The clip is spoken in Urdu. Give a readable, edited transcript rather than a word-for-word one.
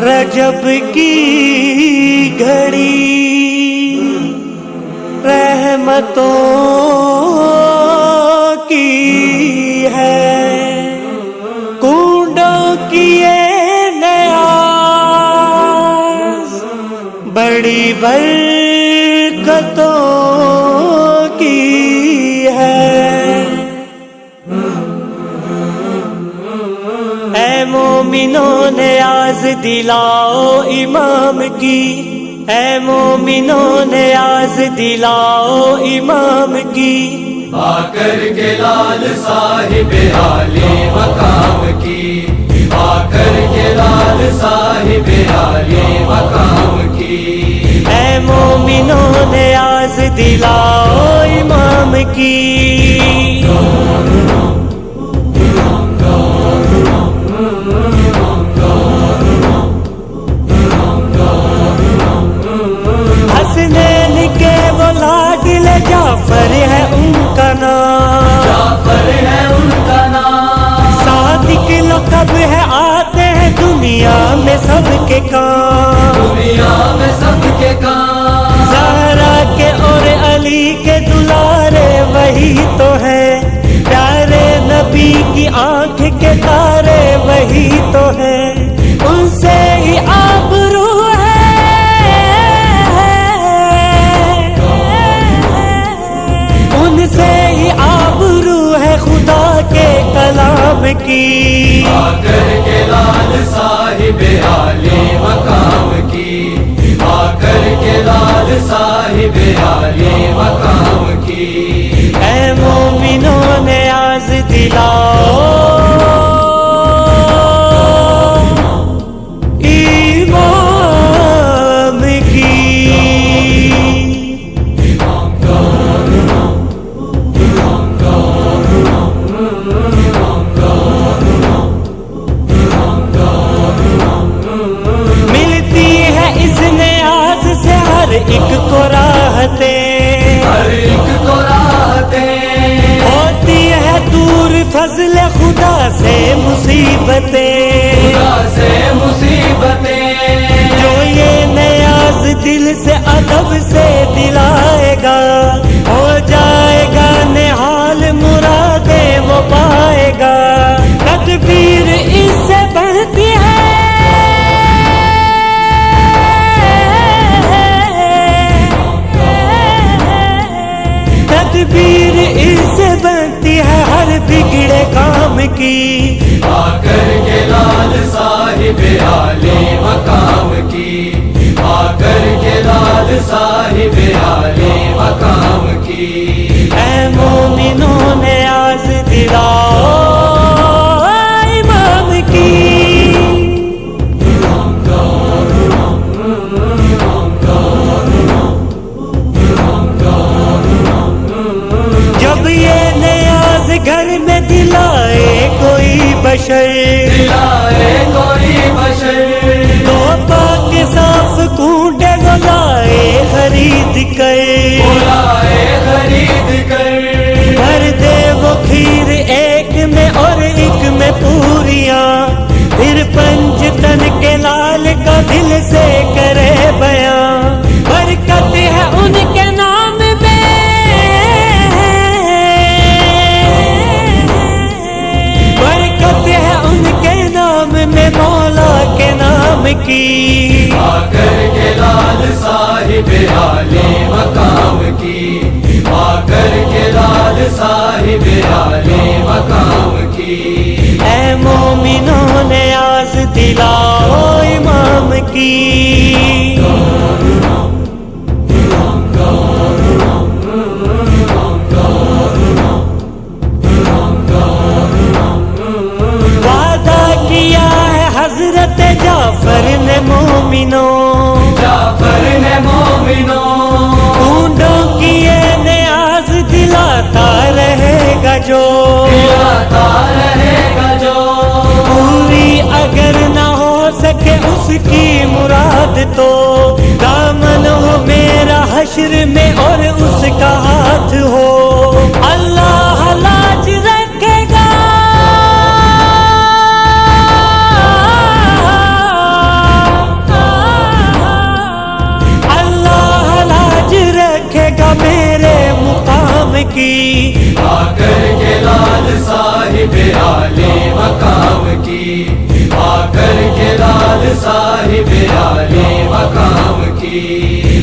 رجب کی گھڑی رحمتوں کی ہے، کنڈوں کی یہ نیاز بڑی برکتوں کی ہے۔ اے مومنوں نیاز دلاؤ امام کی، اے مومنوں نیاز دلاؤ امام کی، آ کر کے لال صاحب عالی مقام کی، آ کر کے لال صاحب عالی مقام کی۔ اے مومنوں نیاز دلاؤ امام کی، حسنین کے وہ لاڈلے جعفر ہے ان کا نام، جعفر ہے ان کا نام، صادق لقب ہے آتے ہیں دنیا میں سب کے کام، دنیا میں سب کے کام۔ زہرا کے اور علی کے دلارے وہی تو ہے، پیارے نبی کی آنکھ کے تارے وہی تو ہے، ان سے ہی آبرو سے ہی آبرو ہے خدا کے کلام کی، آ کر کے لال صاحب عالی مقام کی، آ کر کے لال صاحب عالی مقام کی۔ اے مومنوں نیاز دلاؤ امام کی، ایک کو راحتیں، ہر ایک کو راحتیں، ہوتی ہے دور فضل خدا سے مصیبتیں، خدا سے مصیبتیں۔ جو یہ نیاز دل سے ادب سے دلائے گا، ہو جائے گا نہال مرادیں وہ پائے گا، تدبیر اس سے بڑھتی ہے، تدبیر اس سے بنتی ہے ہر بگڑے کام کی، آ کر کے لال صاحب عالی مقام کی، آ کر کے لال صاحب عالی مقام کی۔ اے مومنوں نیاز دلاؤ امام کی، جب یہ نیاز گھر میں دلائے کوئی بشر، دلائے کوئی بشر، تو پاک صاف کنڈے وہ لائے خرید کر، بلائے خرید کر، بھر دے وہ کھیر ایک میں اور ایک میں پوریاں، پھر پنج تن کے لال کا دل سے کرے بیاں، برکت ہے ان کے نام میں، برکت ہے ان کے نام میں مولا کے نام کی، آ کر کے لال صاحب عالی مقام کی، آ کر کے لال صاحب عالی مقام کی۔ اے مومنوں نیاز دلاؤ امام کی، وعدہ کیا ہے حضرت جعفر نے مومنوں، جعفر نے مومنوں، کنڈوں کی یہ نیاز دلاتا رہے گا جو، دلاتا رہے گا جو، پوری اگر نہ ہو سکے اس اس کی مراد تو دامن ہو میرا حشر میں اور اس کا ہاتھ ہو اللہ لاج رکھے گا اللہ لاج رکھے گا میرے مقام کی آ کر کے لال صاحب عالی مقام کی آ کر کے لال صاحب عالی مقام کی